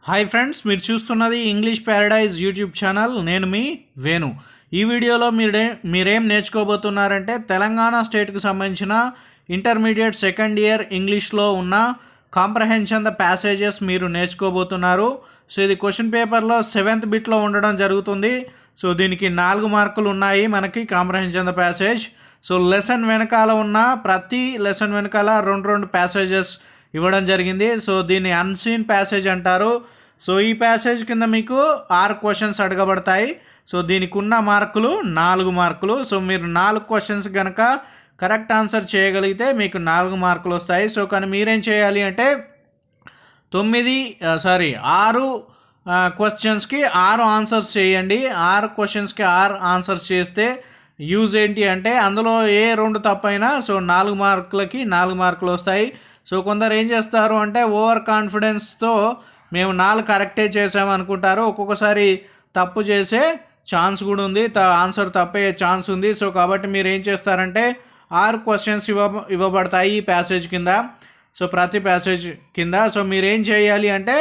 Hi friends, మీరు చూస్తున్నది English Paradise YouTube channel. నేను మీ వేణు. ఈ వీడియోలో మీరేం నేర్చుకోబోతున్నారంటే తెలంగాణ స్టేట్కి సంబంధించిన ఇంటర్మీడియట్ సెకండ్ ఇయర్ ఇంగ్లీష్లో ఉన్న కాంప్రహెన్షన్ ద ప్యాసేజెస్ మీరు నేర్చుకోబోతున్నారు. సో ఇది క్వశ్చన్ పేపర్లో 7th బిట్లో ఉండడం జరుగుతుంది. సో దీనికి 4 మార్కులు ఉన్నాయి మనకి comprehension the passage. So lesson వెనకాల ఉన్న ప్రతి లెసన్ వెనకాల రెండు ప్యాసేజెస్ ఇవ్వడం జరిగింది. సో దీన్ని అన్సీన్ ప్యాసేజ్ అంటారు. సో ఈ ప్యాసేజ్ కింద మీకు 6 క్వశ్చన్స్ అడగబడతాయి. సో దీనికి ఉన్న మార్కులు 4 మార్కులు. సో మీరు 4 క్వశ్చన్స్ కనుక కరెక్ట్ ఆన్సర్ చేయగలిగితే మీకు 4 మార్కులు వస్తాయి. సో కానీ మీరేం చేయాలి అంటే 6 క్వశ్చన్స్కి 6 ఆన్సర్స్ చేయండి. 6 క్వశ్చన్స్కి 6 ఆన్సర్స్ చేస్తే యూజ్ ఏంటి అంటే అందులో ఏ 2 తప్పైనా సో 4 మార్కులకి 4 మార్కులు వస్తాయి. సో కొందరు ఏం చేస్తారు అంటే ఓవర్ కాన్ఫిడెన్స్తో మేము 4 కరెక్టే చేసామనుకుంటారు. ఒక్కొక్కసారి తప్పు చేసే ఛాన్స్ కూడా ఉంది, ఆన్సర్ తప్పయ్యే ఛాన్స్ ఉంది. సో కాబట్టి మీరు ఏం చేస్తారంటే 6 క్వశ్చన్స్ ఇవ్వబడతాయి ఈ ప్యాసేజ్ కింద. సో ప్రతి ప్యాసేజ్ కింద సో మీరు ఏం చేయాలి అంటే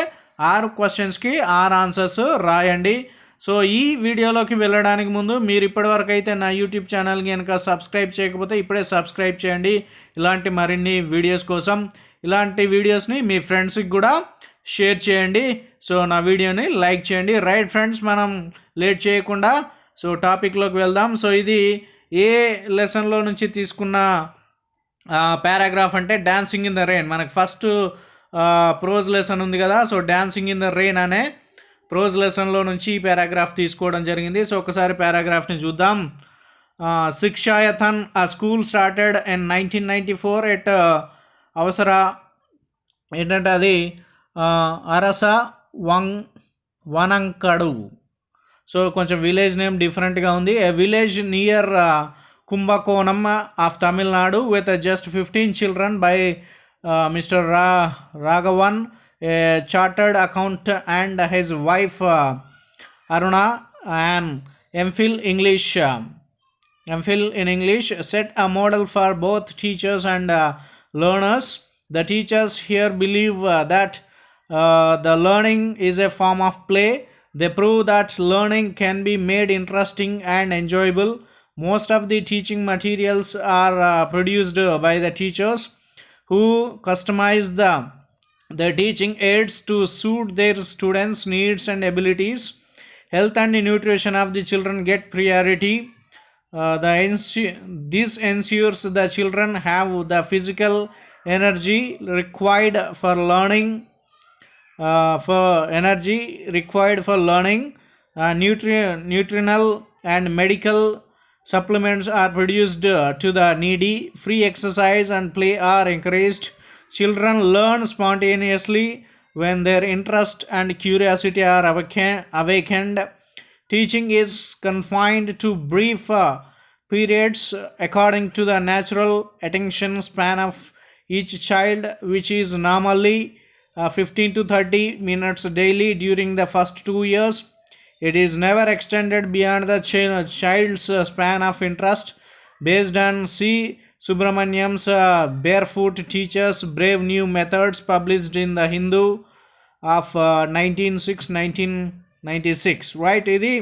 6 క్వశ్చన్స్కి 6 ఆన్సర్స్ రాయండి. సో ఈ వీడియోలోకి వెళ్ళడానికి ముందు మీరు ఇప్పటివరకు అయితే నా యూట్యూబ్ ఛానల్కి కనుక సబ్స్క్రైబ్ చేయకపోతే ఇప్పుడే సబ్స్క్రైబ్ చేయండి. ఇలాంటి మరిన్ని వీడియోస్ కోసం ఇలాంటి వీడియోస్ని మీ ఫ్రెండ్స్కి కూడా షేర్ చేయండి. సో నా వీడియోని లైక్ చేయండి. రైట్ ఫ్రెండ్స్, మనం లేట్ చేయకుండా సో టాపిక్లోకి వెళ్దాం. సో ఇది ఏ లెసన్లో నుంచి తీసుకున్న పారాగ్రాఫ్ అంటే డాన్సింగ్ ఇన్ ద రెయిన్. మనకు ఫస్ట్ ప్రోజ్ లెసన్ ఉంది కదా, so dancing in the rain అనే ప్రోజ్ లెసన్లో నుంచి ఈ పారాగ్రాఫ్ తీసుకోవడం జరిగింది. సో ఒకసారి పారాగ్రాఫ్ని చూద్దాం. శిక్షాయతన్ ఆ స్కూల్ స్టార్టెడ్ ఇన్ 1994 ఎట్ అవసర ఏంటంటే అది అరస వనంకడు. సో కొంచెం విలేజ్ నేమ్ డిఫరెంట్గా ఉంది. ఏ విలేజ్ నియర్ కుంభకోణం of Tamil Nadu with just 15 children by mister Raghavan, a chartered accountant, and his wife Aruna, an MPhil in English, set a model for both teachers and learners. The teachers here believe that the learning is a form of play. They prove that learning can be made interesting and enjoyable. Most of the teaching materials are produced by the teachers who customize the teaching aids to suit their students' needs and abilities. Health and nutrition of the children get priority. This ensures the children have the physical energy required for learning. Nutritional and medical supplements are produced to the needy. Free exercise and play are encouraged. Children learn spontaneously when their interest and curiosity are awakened. Teaching is confined to brief periods according to the natural attention span of each child, which is normally 15 to 30 minutes daily during the first 2 years. It is never extended beyond the child's span of interest. Based on C. Subramaniam's Barefoot Teachers Brave New Methods, published in the Hindu of 1996. Right, ఇది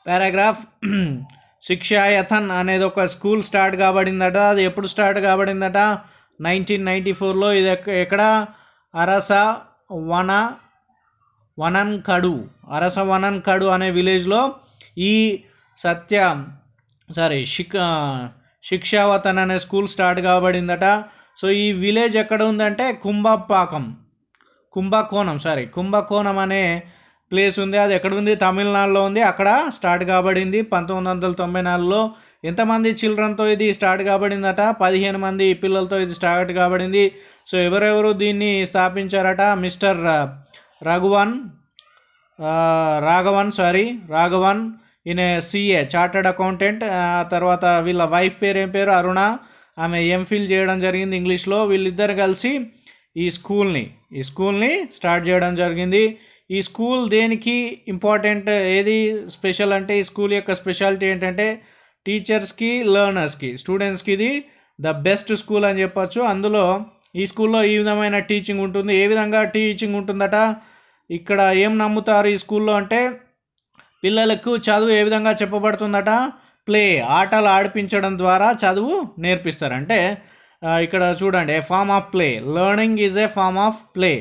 paragraph. శిక్షాయతన్ అనేది ఒక school start కాబడిందట. అది ఎప్పుడు start కాబడిందట? 1994లో. ఇది ఎక్కడ? అరస వనన్కడు అనే విలేజ్లో ఈ శిక్షావతన్ అనే స్కూల్ స్టార్ట్ కాబడిందట. సో ఈ విలేజ్ ఎక్కడ ఉందంటే కుంభకోణం అనే ప్లేస్ ఉంది. అది ఎక్కడ ఉంది? తమిళనాడులో ఉంది. అక్కడ స్టార్ట్ కాబడింది 1994లో. ఎంతమంది చిల్డ్రన్తో ఇది స్టార్ట్ కాబడిందట? 15 మంది పిల్లలతో ఇది స్టార్ట్ కాబడింది. సో ఎవరెవరు దీన్ని స్థాపించారట? మిస్టర్ రాఘవన్ ఈయన సిఏ, చార్టర్డ్ అకౌంటెంట్. తర్వాత వీళ్ళ వైఫ్ పేరు ఏం పేరు? అరుణ. ఆమె ఎంఫిల్ చేయడం జరిగింది ఇంగ్లీష్లో. వీళ్ళిద్దరు కలిసి ఈ స్కూల్ని స్టార్ట్ చేయడం జరిగింది. ఈ స్కూల్ దేనికి ఇంపార్టెంట్, ఏది స్పెషల్ అంటే ఈ స్కూల్ యొక్క స్పెషాలిటీ ఏంటంటే టీచర్స్కి, లెర్నర్స్కి, స్టూడెంట్స్కి ఇది ద బెస్ట్ స్కూల్ అని చెప్పచ్చు. అందులో ఈ స్కూల్లో ఈ విధమైన టీచింగ్ ఉంటుంది. ఏ విధంగా టీచింగ్ ఉంటుందట? ఇక్కడ ఏం నమ్ముతారు ఈ స్కూల్లో అంటే పిల్లలకు చదువు ఏ విధంగా చెప్పబడుతుందట, ప్లే ఆటలు ఆడిపించడం ద్వారా చదువు నేర్పిస్తారు. అంటే ఇక్కడ చూడండి, a form of play, learning is a form of play.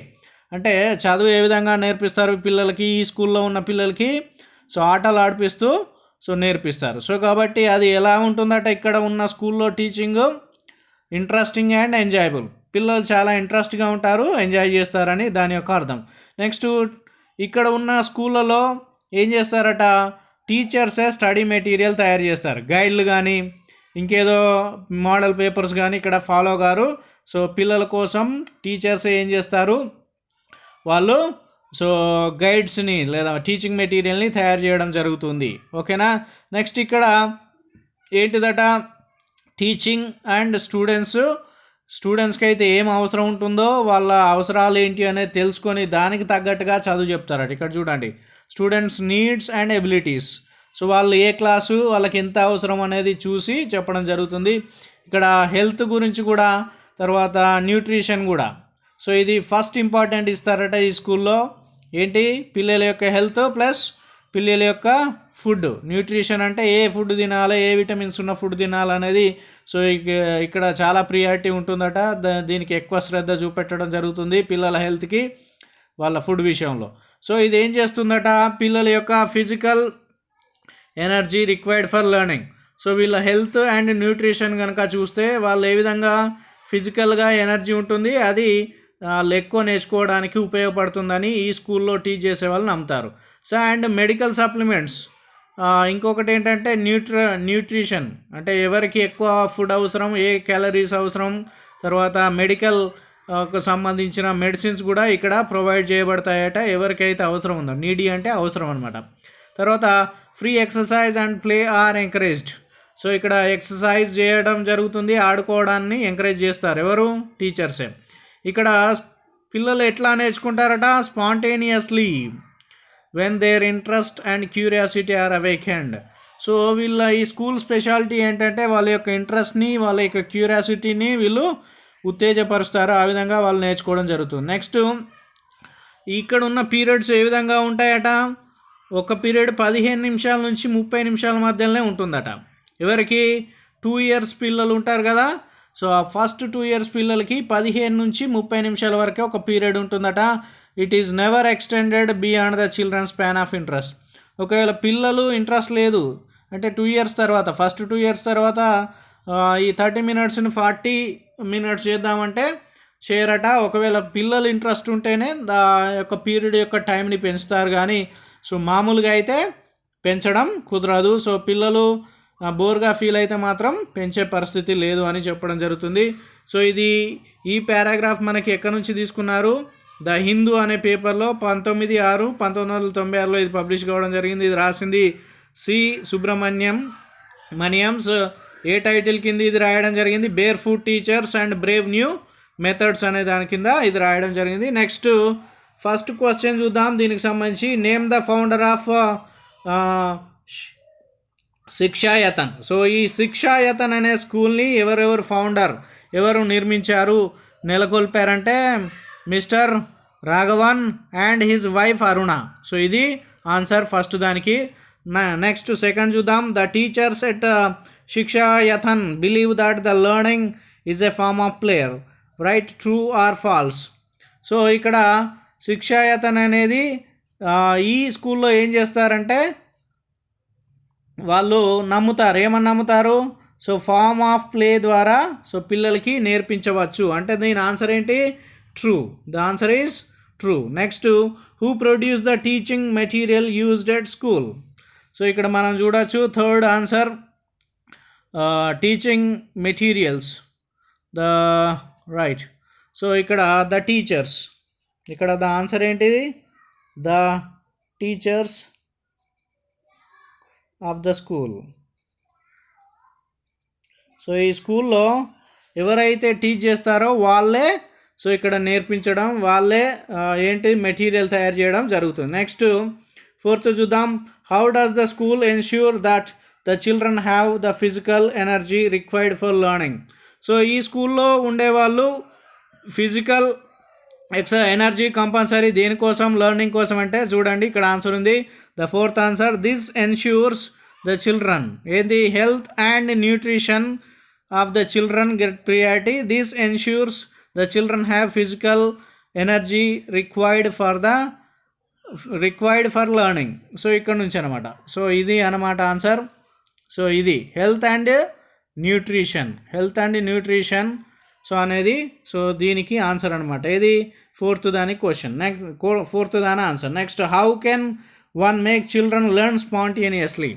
అంటే చదువు ఏ విధంగా నేర్పిస్తారు పిల్లలకి, ఈ స్కూల్లో ఉన్న పిల్లలకి, సో ఆటలు ఆడిపిస్తూ సో నేర్పిస్తారు. సో కాబట్టి అది ఎలా ఉంటుందట, ఇక్కడ ఉన్న స్కూల్లో టీచింగ్ ఇంట్రెస్టింగ్ అండ్ ఎంజాయబుల్, పిల్లలు చాలా ఇంట్రెస్ట్గా ఉంటారు, ఎంజాయ్ చేస్తారని దాని యొక్క అర్థం. నెక్స్ట్ ఇక్కడ ఉన్న స్కూళ్ళలో ఏం చేస్తారట, టీచర్సే స్టడీ మెటీరియల్ తయారు చేస్తారు, గైడ్లు కానీ ఇంకేదో మోడల్ పేపర్స్ కానీ ఇక్కడ ఫాలో గారు. సో పిల్లల కోసం టీచర్స్ ఏం చేస్తారు, వాళ్ళు సో గైడ్స్ని లేదా టీచింగ్ మెటీరియల్ని తయారు చేయడం జరుగుతుంది. ఓకేనా. నెక్స్ట్ ఇక్కడ ఏంటిదట, టీచింగ్ అండ్ స్టూడెంట్స్కి అయితే ఏం అవసరం ఉంటుందో వాళ్ళ అవసరాలు ఏంటి అనేది తెలుసుకొని దానికి తగ్గట్టుగా చదువు చెప్తారట. ఇక్కడ చూడండి, students needs and abilities, so వాళ్ళు ఏ క్లాసు వాళ్ళకి ఎంత అవసరం అనేది చూసి చెప్పడం జరుగుతుంది. ఇక్కడ హెల్త్ గురించి కూడా, తర్వాత న్యూట్రిషన్ కూడా, సో ఇది ఫస్ట్ ఇంపార్టెంట్ ఇస్తారట ఈ స్కూల్లో. ఏంటి, పిల్లల యొక్క హెల్త్ ప్లస్ పిల్లల యొక్క ఫుడ్. న్యూట్రిషన్ అంటే ఏ ఫుడ్ తినాలి, ఏ విటమిన్స్ ఉన్న ఫుడ్ తినాలనేది. సో ఇక్కడ చాలా ప్రియారిటీ ఉంటుందట, దీనికి ఎక్కువ శ్రద్ధ చూపెట్టడం జరుగుతుంది పిల్లల హెల్త్కి వాళ్ళ ఫుడ్ విషయంలో. సో ఇది ఏం చేస్తుందట, పిల్లల యొక్క physical energy required for learning. So వీళ్ళ హెల్త్ అండ్ న్యూట్రిషన్ కనుక చూస్తే వాళ్ళు ఏ విధంగా ఫిజికల్గా ఎనర్జీ ఉంటుంది, అది ఎక్కువ నేర్చుకోవడానికి ఉపయోగపడుతుందని ఈ స్కూల్లో టీచ్ చేసే వాళ్ళు నమ్ముతారు. సో అండ్ మెడికల్ సప్లిమెంట్స్, ఇంకొకటి ఏంటంటే న్యూట్రిషన్ అంటే ఎవరికి ఎక్కువ ఫుడ్ అవసరం, ఏ క్యాలరీస్ అవసరం, తర్వాత మెడికల్ సంబంధించిన మెడిసిన్స్ కూడా ఇక్కడ ప్రొవైడ్ చేయబడతాయట ఎవరికైతే అవసరం ఉందో. నీడీ అంటే అవసరం అనమాట. తర్వాత free exercise and play are encouraged. So ఇక్కడ ఎక్సర్సైజ్ చేయడం జరుగుతుంది, ఆడుకోవడాన్ని ఎంకరేజ్ చేస్తారు ఎవరు, టీచర్సే. ఇక్కడ పిల్లలు ఎట్లా నేర్చుకుంటారట, spontaneously when their interest and curiosity are awakened. So వీళ్ళ ఈ స్కూల్ స్పెషాలిటీ ఏంటంటే వాళ్ళ యొక్క ఇంట్రెస్ట్ని, వాళ్ళ యొక్క క్యూరియాసిటీని వీళ్ళు ఉత్తేజపరుస్తారు, ఆ విధంగా వాళ్ళు నేర్చుకోవడం జరుగుతుంది. నెక్స్ట్ ఇక్కడ ఉన్న పీరియడ్స్ ఏ విధంగా ఉంటాయట, ఒక పీరియడ్ 15 నిమిషాల నుంచి 30 నిమిషాల మధ్యలోనే ఉంటుందట. ఎవరికి, 2 years పిల్లలు ఉంటారు కదా, సో ఆ ఫస్ట్ 2 years పిల్లలకి 15 నుంచి 30 నిమిషాల వరకే ఒక పీరియడ్ ఉంటుందట. It is never extended beyond the children span of interest. ఒకవేళ పిల్లలు ఇంట్రెస్ట్ లేదు అంటే 2 years తర్వాత, ఫస్ట్ 2 years తర్వాత ఈ 30 minutesని 40 minutes చేద్దామంటే చేయరట. ఒకవేళ పిల్లలు ఇంట్రెస్ట్ ఉంటేనే దా యొక్క పీరియడ్ యొక్క టైంని పెంచుతారు, కానీ సో మామూలుగా అయితే పెంచడం కుదరదు. సో పిల్లలు బోర్గా ఫీల్ అయితే మాత్రం పెంచే పరిస్థితి లేదు అని చెప్పడం జరుగుతుంది. సో ఇది ఈ పారాగ్రాఫ్ మనకి ఎక్కడి నుంచి తీసుకున్నారు, ద హిందూ అనే పేపర్లో 19/6/1996లో ఇది పబ్లిష్ కావడం జరిగింది. ఇది రాసింది సి సుబ్రహ్మణ్యంస్. ఏ టైటిల్ కింద ఇది రాయడం జరిగింది, bear foot teachers and Brave new methods అనే దాని కింద ఇది రాయడం జరిగింది. నెక్స్ట్ ఫస్ట్ క్వశ్చన్ చూద్దాం దీనికి సంబంధించి. Name the founder of Shikshayatan. So ఈ శిక్షాయతన్ అనే స్కూల్ని ఎవరెవరు ఫౌండర్, ఎవరు నిర్మించారు, నెలకొల్పారంటే mister Raghavan and his wife Aruna. So ఇది ఆన్సర్ ఫస్ట్ దానికి. నెక్స్ట్ సెకండ్ చూద్దాం. The teachers at Shikshayatan believe that the learning is a form of play, right, true or false. So ఇక్కడ శిక్షాయతన్ అనేది ఈ స్కూల్లో ఏం చేస్తారంటే వాళ్ళు నమ్ముతారు, ఏమని నమ్ముతారు, సో ఫార్మ్ ఆఫ్ ప్లే ద్వారా సో పిల్లలకి నేర్పించవచ్చు అంటే దీని ఆన్సర్ ఏంటి, true. The answer is true. Next who produce the teaching material used at school. So ఇక్కడ మనం చూడొచ్చు third answer teaching materials, the right. So ఇక్కడ ద టీచర్స్, ఇక్కడ ద ఆన్సర్ ఏంటిది, the teachers of the school. So ఈ స్కూల్లో ఎవరైతే teach చేస్తారో వాళ్ళే సో ఇక్కడ నేర్పించడం, వాళ్ళే ఏంటి మెటీరియల్ తయారు చేయడం జరుగుతుంది. నెక్స్ట్ ఫోర్త్ చూద్దాం. How does the school ensure that the children have the physical energy required for learning. So ఈ స్కూల్లో ఉండేవాళ్ళు ఫిజికల్ ఎనర్జీ కంపల్సరీ దేనికోసం, లెర్నింగ్ కోసం అంటే చూడండి ఇక్కడ ఆన్సర్ ఉంది. The fourth answer, this ensures the children, ఏది health and nutrition of the children get priority. This ensures the children have physical energy required for learning. So ఇక్కడ నుంచి అనమాట. సో ఇది అనమాట ఆన్సర్. సో ఇది హెల్త్ అండ్ న్యూట్రిషన్ సో అనేది so దీనికి answer అనమాట. ఇది ఫోర్త్ దాని క్వశ్చన్. ఫోర్త్ దాని answer. Next, how can one make children learn spontaneously.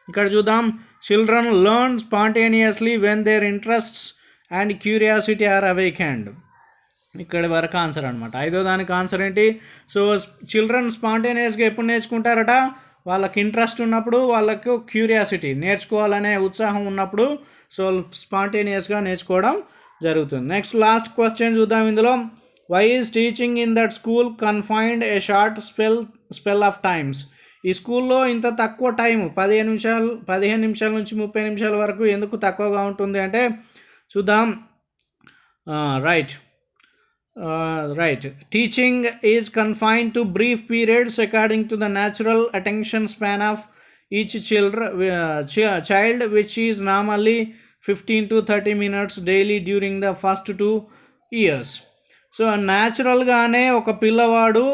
ఇక్కడ చూద్దాం. Children learn spontaneously when their interests and curiosity are awakened. ఇక్కడ వరకు ఆన్సర్ అనమాట. ఐదో దానికి ఆన్సర్ ఏంటి? సో చిల్డ్రన్ స్పాంటేనియస్గా ఎప్పుడు నేర్చుకుంటారట? వాళ్ళకి ఇంట్రెస్ట్ ఉన్నప్పుడు, వాళ్ళకు క్యూరియాసిటీ నేర్చుకోవాలనే ఉత్సాహం ఉన్నప్పుడు సో స్పాంటేనియస్గా నేర్చుకోవడం జరుగుతుంది. నెక్స్ట్ లాస్ట్ క్వశ్చన్ చూద్దాం ఇందులో. Why is teaching in that school confined a short spell of times. ఈ స్కూల్లో ఇంత తక్కువ టైం 15 నిమిషాల నుంచి 30 నిమిషాల వరకు ఎందుకు తక్కువగా ఉంటుంది అంటే చూద్దాం. Right. Teaching is confined to brief periods according to the natural attention span of each child which is normally 15 to 30 minutes daily during the first 2 years. So న్యాచురల్గానే ఒక పిల్లవాడు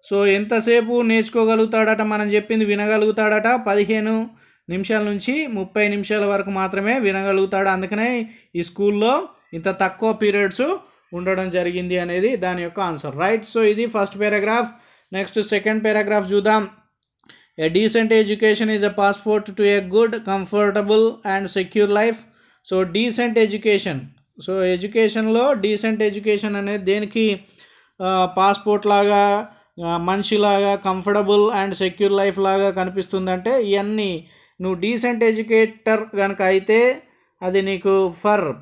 సో ఎంతసేపు నేర్చుకోగలుగుతాడట, మనం చెప్పింది వినగలుగుతాడట 15 నిమిషాల నుంచి 30 నిమిషాల వరకు మాత్రమే వినగలుగుతాడు. అందుకనే ఈ స్కూల్లో ఇంత తక్కువ పీరియడ్స్ ఉండడం జరిగింది అనేది దాని యొక్క ఆన్సర్. రైట్. సో ఇది first paragraph. Next second paragraph చూద్దాం. A decent education is a passport to a good, comfortable and secure life. So decent education, so ఎడ్యుకేషన్లో డీసెంట్ ఎడ్యుకేషన్ అనేది దేనికి పాస్పోర్ట్ లాగా, మనిషిలాగా, కంఫర్టబుల్ అండ్ సెక్యూర్ లైఫ్ లాగా కనిపిస్తుందంటే ఇవన్నీ నువ్వు డీసెంట్ ఎడ్యుకేటర్ కనుక అయితే అది నీకు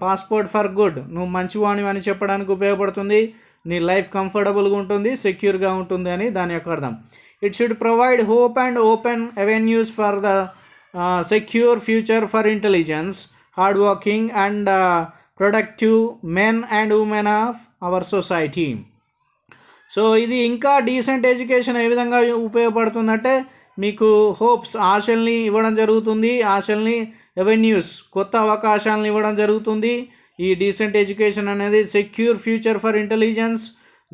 పాస్పోర్ట్ ఫర్ గుడ్, నువ్వు మంచివాణి అని చెప్పడానికి ఉపయోగపడుతుంది. నీ లైఫ్ కంఫర్టబుల్గా ఉంటుంది, సెక్యూర్గా ఉంటుంది అని దాని యొక్క అర్థం. It should provide hope and open avenues for the secure future for intelligence, hard working and productive men and women of our society. So ఇది ఇంకా డీసెంట్ ఎడ్యుకేషన్ ఏ విధంగా ఉపయోగపడుతుందంటే మీకు హోప్స్, ఆశల్ని ఇవ్వడం జరుగుతుంది. అవెన్యూస్, కొత్త అవకాశాలను ఇవ్వడం జరుగుతుంది. ఈ డీసెంట్ ఎడ్యుకేషన్ అనేది సెక్యూర్ ఫ్యూచర్ ఫర్ ఇంటెలిజెన్స్,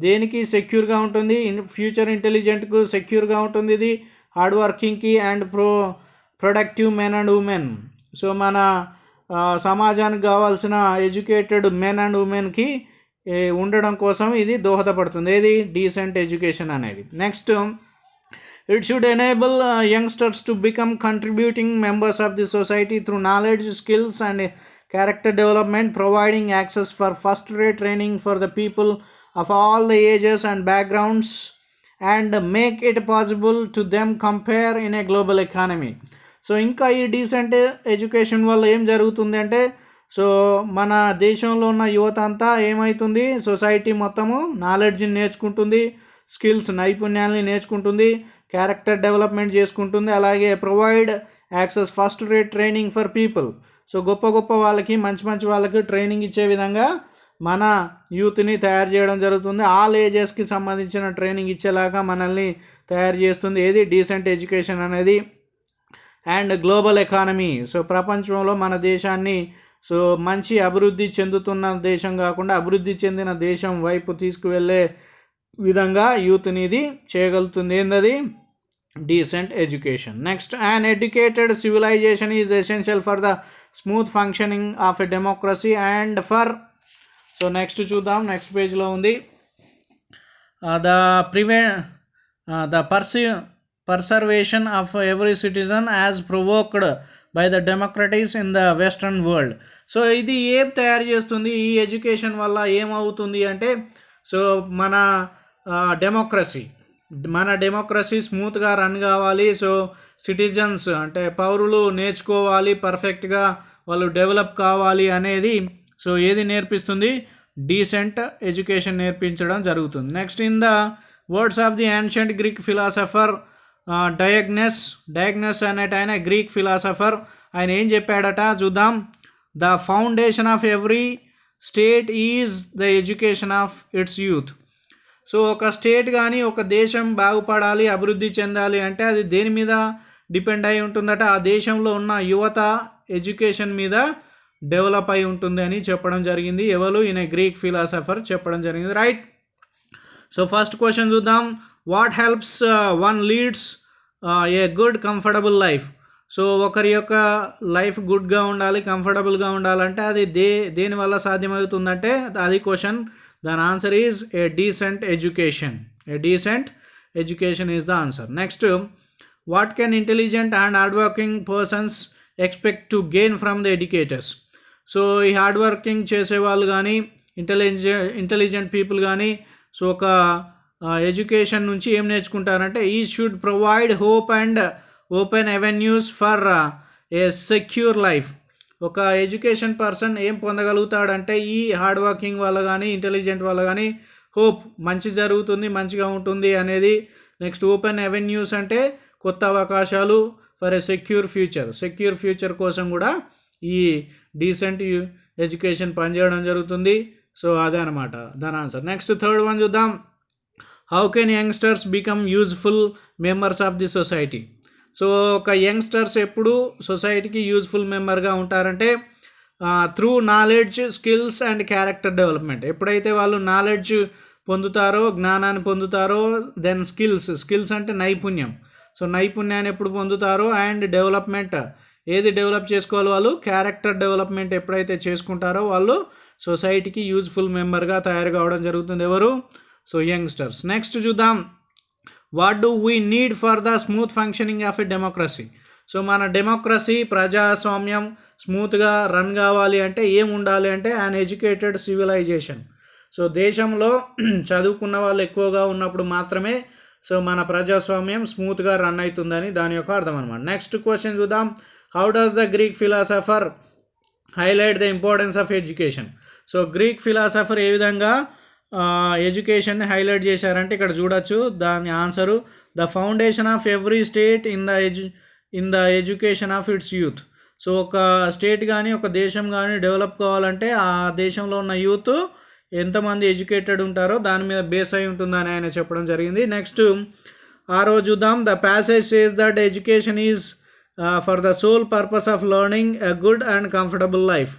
దేనికి సెక్యూర్గా ఉంటుంది, ఫ్యూచర్ ఇంటెలిజెంట్కు సెక్యూర్గా ఉంటుంది. ఇది హార్డ్ వర్కింగ్కి and productive men and women. So మన సమాజానికి కావాల్సిన ఎడ్యుకేటెడ్ మెన్ అండ్ ఉమెన్కి ఉండడం కోసం ఇది దోహదపడుతుంది. ఏది డీసెంట్ ఎడ్యుకేషన్ అనేది. Next, it should enable youngsters to become contributing members of the society through knowledge, skills and character development, providing access for first rate training for the people of all the ages and backgrounds and make it possible to them compare in a global economy. So ఇంకా ఈ decent education వల్ల ఏం జరుగుతుంది అంటే so మన దేశంలో ఉన్న యువత అంతా ఏమవుతుంది, సొసైటీ మొత్తము నాలెడ్జ్ని నేర్చుకుంటుంది, స్కిల్స్ నైపుణ్యాలని నేర్చుకుంటుంది, క్యారెక్టర్ డెవలప్మెంట్ చేసుకుంటుంది. అలాగే provide access first rate training for people. So గొప్ప వాళ్ళకి, మంచి వాళ్ళకి ట్రైనింగ్ ఇచ్చే విధంగా మన యూత్ని తయారు చేయడం జరుగుతుంది. ఆల్ ఏజెస్కి సంబంధించిన ట్రైనింగ్ ఇచ్చేలాగా మనల్ని తయారు చేస్తుంది ఏది డీసెంట్ ఎడ్యుకేషన్ అనేది. అండ్ గ్లోబల్ ఎకానమీ, సో ప్రపంచంలో మన దేశాన్ని సో మంచి అభివృద్ధి చెందుతున్న దేశం కాకుండా అభివృద్ధి చెందిన దేశం వైపు తీసుకువెళ్ళే విధంగా యూత్ని ఇది చేయగలుగుతుంది. ఏంటది? Decent education. Next, an educated civilization is essential for the smooth functioning of a democracy and for so next చూద్దాం. నెక్స్ట్ పేజ్లో ఉంది the preservation of every citizen as provoked by the democracies in the western world. So ఇది ఏం తయారు చేస్తుంది, ఈ education వల్ల ఏమవుతుంది అంటే సో మన డెమోక్రసీ స్మూత్గా రన్ కావాలి. సో సిటిజన్స్ అంటే పౌరులు నేర్చుకోవాలి, పర్ఫెక్ట్గా వాళ్ళు డెవలప్ కావాలి అనేది సో ఏది నేర్పిస్తుంది, డీసెంట్ ఎడ్యుకేషన్ నేర్పించడం జరుగుతుంది. Next, in the words of the ancient Greek philosopher Diogenes అనేట ఆయన గ్రీక్ ఫిలాసఫర్, ఆయన ఏం చెప్పాడట చూద్దాం. The foundation of every state is the education of its youth. So ఒక స్టేట్ కానీ ఒక దేశం బాగుపడాలి, అభివృద్ధి చెందాలి అంటే అది దేని మీద డిపెండ్ అయి ఉంటుందట? ఆ దేశంలో ఉన్న యువత ఎడ్యుకేషన్ మీద డెవలప్ అయి ఉంటుంది అని చెప్పడం జరిగింది. ఎవరు? ఈయన గ్రీక్ ఫిలాసఫర్ చెప్పడం జరిగింది. రైట్. సో ఫస్ట్ క్వశ్చన్ చూద్దాం. What helps one leads A good comfortable life? So ఒకరి యొక్క లైఫ్ గుడ్గా ఉండాలి, కంఫర్టబుల్గా ఉండాలంటే అది దేనివల్ల సాధ్యమవుతుందంటే అది క్వశ్చన్. దాని answer is a decent education. A decent education is the answer. Next, what can intelligent and hard working persons expect to gain from the educators? So ఈ హార్డ్ వర్కింగ్ చేసేవాళ్ళు కానీ ఇంటెలిజెంట్ పీపుల్ కానీ so ఒక education నుంచి ఏం నేర్చుకుంటారంటే ఈ should provide hope and open avenues for a secure life. ఒక education person ఏం పొందగలుగుతాడంటే ఈ హార్డ్ వర్కింగ్ వల్ల కానీ ఇంటెలిజెంట్ వల్ల కానీ హోప్, మంచి జరుగుతుంది, మంచిగా ఉంటుంది అనేది. నెక్స్ట్, ఓపెన్ అవెన్యూస్ అంటే కొత్త అవకాశాలు, for a secure future. Secure future కోసం కూడా ఈ డీసెంట్ ఎడ్యుకేషన్ పనిచేయడం జరుగుతుంది. సో అదే అనమాట దాని ఆన్సర్. నెక్స్ట్ థర్డ్ వన్ చూద్దాం. How can youngsters become useful members of the society? So ఒక యంగ్స్టర్స్ ఎప్పుడు సొసైటీకి యూజ్ఫుల్ మెంబర్గా ఉంటారంటే through knowledge, skills and character development. ఎప్పుడైతే వాళ్ళు నాలెడ్జ్ పొందుతారో, జ్ఞానాన్ని పొందుతారో, దెన్ స్కిల్స్ అంటే నైపుణ్యం. సో నైపుణ్యాన్ని ఎప్పుడు పొందుతారో అండ్ డెవలప్మెంట్, ఏది డెవలప్ చేసుకోవాలి వాళ్ళు? క్యారెక్టర్ డెవలప్మెంట్ ఎప్పుడైతే చేసుకుంటారో వాళ్ళు సొసైటీకి యూజ్ఫుల్ మెంబర్గా తయారు కావడం జరుగుతుంది. ఎవరు? So youngsters. నెక్స్ట్ చూద్దాం. What do we need for the smooth functioning of a democracy? So మన డెమోక్రసీ, ప్రజాస్వామ్యం స్మూత్గా రన్ కావాలి అంటే ఏం ఉండాలి అంటే అన్ ఎడ్యుకేటెడ్ సివిలైజేషన్. సో దేశంలో చదువుకున్న వాళ్ళు ఎక్కువగా ఉన్నప్పుడు మాత్రమే సో మన ప్రజాస్వామ్యం స్మూత్గా రన్ అవుతుందని దాని యొక్క అర్థం అనమాట. నెక్స్ట్ క్వశ్చన్ చూద్దాం. How does the Greek philosopher highlight the importance of education? So Greek philosopher ఏ విధంగా ఎడ్యుకేషన్ని హైలైట్ చేశారంటే ఇక్కడ చూడొచ్చు దాని answer. The foundation of every state in the education of its youth. So ఒక స్టేట్ కానీ ఒక దేశం కానీ డెవలప్ కావాలంటే ఆ దేశంలో ఉన్న యూత్ ఎంతమంది ఎడ్యుకేటెడ్ ఉంటారో దాని మీద బేస్ అయి ఉంటుందని ఆయన చెప్పడం జరిగింది. నెక్స్ట్ చూద్దాం. The passage says that education is for the sole purpose of learning a good and comfortable life.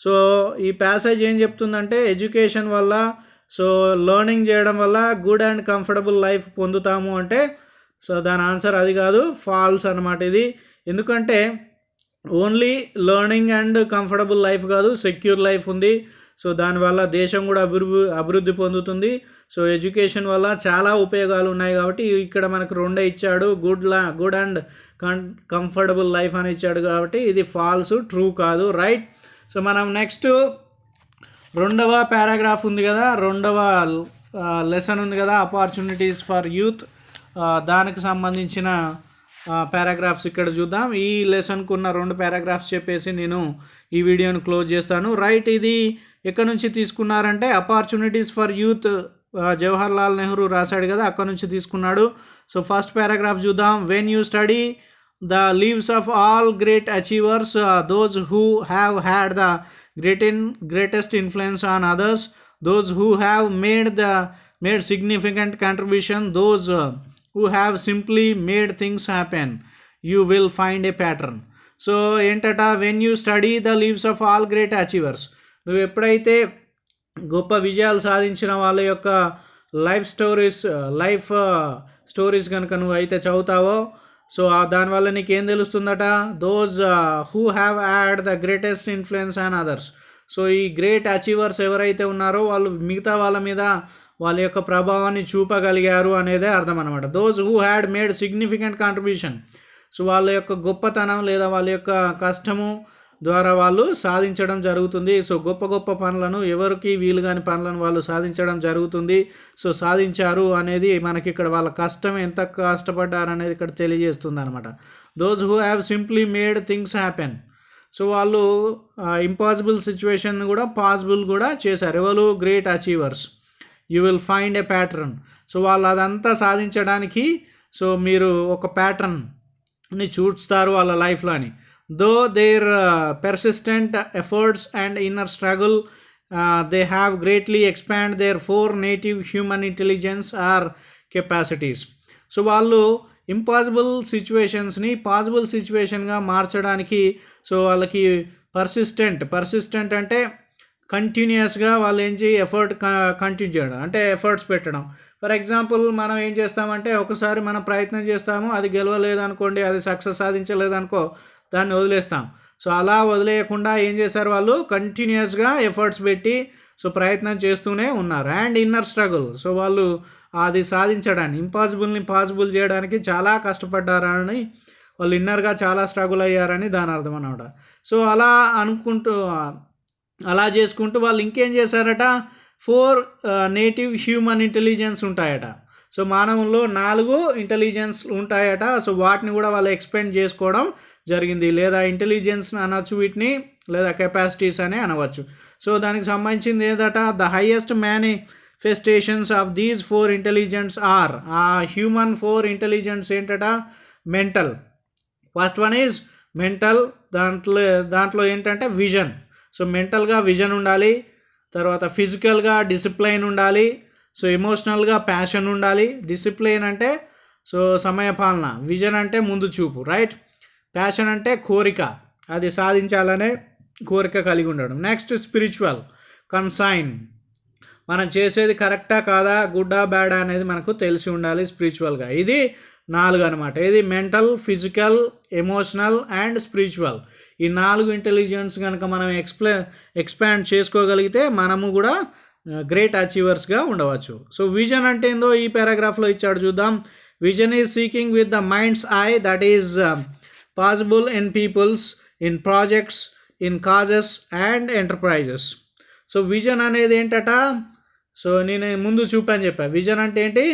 So ఈ ప్యాసేజ్ ఏం చెప్తుందంటే ఎడ్యుకేషన్ వల్ల, సో లెర్నింగ్ చేయడం వల్ల గుడ్ అండ్ కంఫర్టబుల్ లైఫ్ పొందుతాము అంటే సో దాని ఆన్సర్ అది కాదు, ఫాల్స్ అనమాట ఇది. ఎందుకంటే only learning and comfortable life కాదు, సెక్యూర్ లైఫ్ ఉంది. సో దానివల్ల దేశం కూడా అభివృద్ధి పొందుతుంది. సో ఎడ్యుకేషన్ వల్ల చాలా ఉపయోగాలు ఉన్నాయి కాబట్టి ఇక్కడ మనకు రెండే ఇచ్చాడు, గుడ్ అండ్ కంఫర్టబుల్ లైఫ్ అని ఇచ్చాడు కాబట్టి ఇది ఫాల్స్, ట్రూ కాదు. రైట్. సో మనం నెక్స్ట్ రెండవ పారాగ్రాఫ్ ఉంది కదా, రెండవ లెసన్ ఉంది కదా, ఆపర్చునిటీస్ ఫర్ యూత్, దానికి సంబంధించిన పారాగ్రాఫ్స్ ఇక్కడ చూద్దాం. ఈ లెసన్కు ఉన్న 2 పారాగ్రాఫ్స్ చెప్పేసి నేను ఈ వీడియోని క్లోజ్ చేస్తాను. రైట్. ఇది ఎక్కడి నుంచి తీసుకున్నారంటే opportunities for youth Jawahar Lal Nehru రాశాడు కదా, అక్కడ నుంచి తీసుకున్నాడు. సో ఫస్ట్ పారాగ్రాఫ్ చూద్దాం. When you study the lives of all great achievers, those who have had the greatest influence on others, those who have made significant contribution, those who have simply made things happen, you will find a pattern. So ఏంటట, when you study the lives of all great achievers, నువ్వు ఎప్పుడైతే గొప్ప విజయాలు సాధించిన వాళ్ళ యొక్క life stories కనుక నువ్వు అయితే చదువుతావో సో దానివల్ల నీకేం తెలుస్తుందట, those who have had the greatest influence on others. So ఈ గ్రేట్ అచీవర్స్ ఎవరైతే ఉన్నారో వాళ్ళు మిగతా వాళ్ళ మీద వాళ్ళ యొక్క ప్రభావాన్ని చూపగలిగారు అనేదే అర్థం అనమాట. Those who had made significant contribution. So వాళ్ళ యొక్క గొప్పతనం లేదా వాళ్ళ యొక్క కష్టము ద్వారా వాళ్ళు సాధించడం జరుగుతుంది. సో గొప్ప గొప్ప పనులను, ఎవరికి వీలు కాని పనులను వాళ్ళు సాధించడం జరుగుతుంది. సో సాధించారు అనేది మనకి ఇక్కడ వాళ్ళ కష్టం, ఎంత కష్టపడ్డారు అనేది ఇక్కడ తెలియజేస్తుంది అనమాట. Those who have simply made things happen. So వాళ్ళు ఇంపాసిబుల్ సిచ్యువేషన్ కూడా పాసిబుల్ కూడా చేశారు. ఎవరు? Great achievers. You will find a pattern. So వాళ్ళు అదంతా సాధించడానికి సో మీరు ఒక ప్యాటర్న్ని చూస్తారు వాళ్ళ లైఫ్లో అని. Though their persistent efforts and inner struggle they have greatly expand their 4 native human intelligence or capacities. So వాళ్ళు ఇంపాసిబుల్ సిచ్యువేషన్స్ని పాసిబుల్ సిచ్యువేషన్గా మార్చడానికి సో వాళ్ళకి పర్సిస్టెంట్ అంటే కంటిన్యూస్గా వాళ్ళు ఏం చేయి ఎఫర్ట్ కంటిన్యూ చేయడం అంటే ఎఫర్ట్స్ పెట్టడం. ఫర్ ఎగ్జాంపుల్ మనం ఏం చేస్తామంటే ఒకసారి మనం ప్రయత్నం చేస్తాము, అది గెలవలేదనుకోండి, అది సక్సెస్ సాధించలేదనుకో, దాన్ని వదిలేస్తాం. సో అలా వదిలేయకుండా ఏం చేశారు వాళ్ళు కంటిన్యూస్గా ఎఫర్ట్స్ పెట్టి సో ప్రయత్నం చేస్తూనే ఉన్నారు. అండ్ ఇన్నర్ స్ట్రగుల్, సో వాళ్ళు అది సాధించడానికి ఇంపాసిబుల్ని పాసిబుల్ చేయడానికి చాలా కష్టపడ్డారని, వాళ్ళు ఇన్నర్గా చాలా స్ట్రగుల్ అయ్యారని దాని అర్థం అన్నమాట. సో అలా అనుకుంటూ అలా చేసుకుంటూ వాళ్ళు ఇంకేం చేశారట, 4 నేటివ్ హ్యూమన్ ఇంటెలిజెన్స్ ఉంటాయట. సో మానవుల్లో 4 ఇంటెలిజెన్స్ ఉంటాయట. సో వాటిని కూడా వాళ్ళు ఎక్స్పెండ్ చేసుకోవడం జరిగింది, లేదా ఇంటెలిజెన్స్ అనవచ్చు వీటిని, లేదా కెపాసిటీస్ అని అనవచ్చు. సో దానికి సంబంధించింది ఏదట, the highest manifestations of these 4 intelligence are, ఆ హ్యూమన్ 4 ఇంటెలిజెన్స్ ఏంటట, mental. First one is mental. దాంట్లో ఏంటంటే విజన్. సో మెంటల్గా విజన్ ఉండాలి, తర్వాత ఫిజికల్గా డిసిప్లైన్ ఉండాలి, సో ఎమోషనల్గా ప్యాషన్ ఉండాలి. డిసిప్లైన్ అంటే సో సమయపాలన, విజన్ అంటే ముందు చూపు, రైట్. ప్యాషన్ అంటే కోరిక, అది సాధించాలనే కోరిక కలిగి ఉండడం. నెక్స్ట్ స్పిరిచువల్ కన్సైన్, మనం చేసేది కరెక్టా కాదా, గుడ్డా బ్యాడా అనేది మనకు తెలిసి ఉండాలి స్పిరిచువల్గా. ఇది 4 అనమాట. ఇది mental, physical, emotional and spiritual. ఈ 4 ఇంటెలిజెన్స్ కనుక మనం ఎక్స్పాండ్ చేసుకోగలిగితే మనము కూడా గ్రేట్ అచీవర్స్గా ఉండవచ్చు. సో విజన్ అంటే ఏందో ఈ పారాగ్రాఫ్లో ఇచ్చాడు, చూద్దాం. Vision is seeking with the mind's eye that is possible in peoples, in projects, in causes and enterprises. So vision అనేది ఏంటట, సో నేను ముందు చూపు అని చెప్పాను. విజన్ అంటే ఏంటి,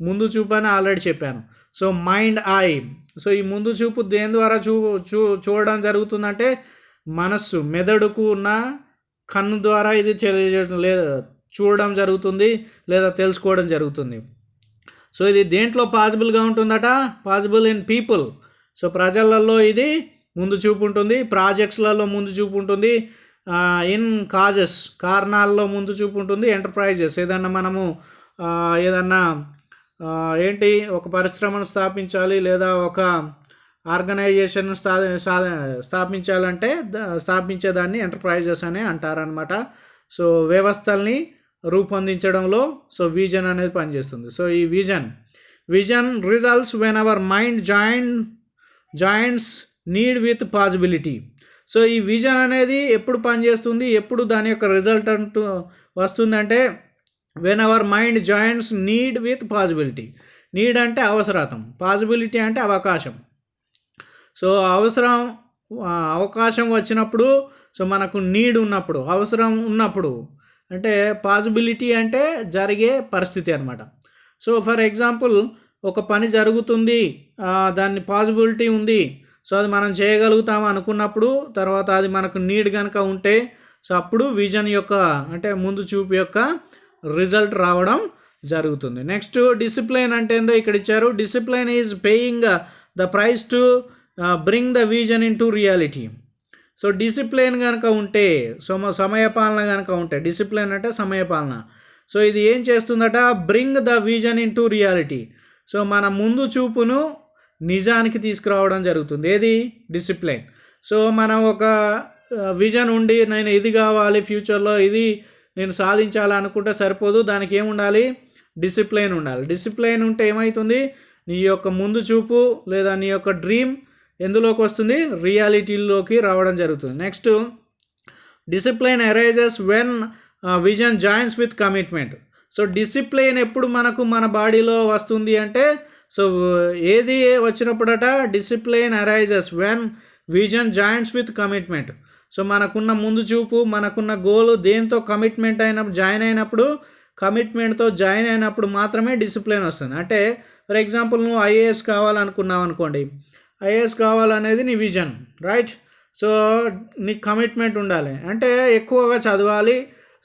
ముందు చూపు అని ఆల్రెడీ చెప్పాను. సో మైండ్ ఐ, సో ఈ ముందు చూపు దేని ద్వారా చూడడం జరుగుతుందంటే మనస్సు, మెదడుకు ఉన్న కన్ను ద్వారా ఇది తెలియజేయడం లేదా చూడడం జరుగుతుంది, లేదా తెలుసుకోవడం జరుగుతుంది. సో ఇది దేంట్లో పాసిబుల్గా ఉంటుందట, పాసిబుల్ ఇన్ పీపుల్. సో ప్రజలలో ఇది ముందు చూపు ఉంటుంది, ప్రాజెక్ట్స్లలో ముందు చూపు ఉంటుంది, ఇన్ కాజెస్ కారణాల్లో ముందు చూపు ఉంటుంది, ఎంటర్ప్రైజెస్ ఏదన్నా మనము ఏదన్నా ఏంటి ఒక పరిశ్రమను స్థాపించాలి లేదా ఒక ఆర్గనైజేషన్ స్థాపించాలంటే స్థాపించేదాన్ని ఎంటర్ప్రైజెస్ అని అంటారనమాట. సో వ్యవస్థల్ని రూపొందించడంలో సో విజన్ అనేది పనిచేస్తుంది. సో ఈ vision results when our mind joints need with possibility. So ఈ విజన్ అనేది ఎప్పుడు పనిచేస్తుంది, ఎప్పుడు దాని యొక్క రిజల్ట్ అంటూ వస్తుందంటే when our mind joints need with possibility. Need అంటే అవసరం, పాసిబిలిటీ అంటే అవకాశం. సో అవకాశం వచ్చినప్పుడు, సో మనకు నీడ్ ఉన్నప్పుడు, అవసరం ఉన్నప్పుడు, అంటే పాసిబిలిటీ అంటే జరిగే పరిస్థితి అనమాట. సో ఫర్ ఎగ్జాంపుల్ ఒక పని జరుగుతుంది, దాన్ని పాసిబిలిటీ ఉంది, సో అది మనం చేయగలుగుతాము అనుకున్నప్పుడు, తర్వాత అది మనకు నీడ్ కనుక ఉంటే, సో అప్పుడు విజన్ యొక్క అంటే ముందు చూపు యొక్క రిజల్ట్ రావడం జరుగుతుంది. నెక్స్ట్ డిసిప్లైన్ అంటే ఏందో ఇక్కడ ఇచ్చారు. Discipline is paying the price to bring the vision in to reality. So discipline కనుక ఉంటే, సో సమయపాలన కనుక ఉంటే, డిసిప్లైన్ అంటే సమయపాలన. సో ఇది ఏం చేస్తుందట, bring the vision in to reality. So మన ముందు చూపును నిజానికి తీసుకురావడం జరుగుతుంది. ఏది, డిసిప్లైన్. సో మనం ఒక విజన్ ఉండి నేను ఇది కావాలి ఫ్యూచర్లో, ఇది నేను సాధించాలనుకుంటే సరిపోదు, దానికి ఏముండాలి, డిసిప్లైన్ ఉండాలి. డిసిప్లైన్ ఉంటే ఏమవుతుంది, నీ యొక్క ముందు చూపు లేదా నీ యొక్క డ్రీమ్ ఎందులోకి వస్తుంది, రియాలిటీలోకి రావడం జరుగుతుంది. Next discipline arises when vision joins with commitment. So discipline ఎప్పుడు మనకు మన బాడీలో వస్తుంది అంటే, సో ఏది వచ్చినప్పుడట, discipline arises when vision joins with commitment. So మనకున్న ముందు చూపు, మనకున్న గోల్ దేంతో కమిట్మెంట్ జాయిన్ అయినప్పుడు, కమిట్మెంట్తో జాయిన్ అయినప్పుడు మాత్రమే డిసిప్లిన్ వస్తుంది. అంటే ఫర్ ఎగ్జాంపుల్ నువ్వు ఐఏఎస్ కావాలనుకున్నావు అనుకోండి, ఐఏఎస్ కావాలనేది నీ విజన్, రైట్. సో నీకు కమిట్మెంట్ ఉండాలి, అంటే ఎక్కువగా చదవాలి,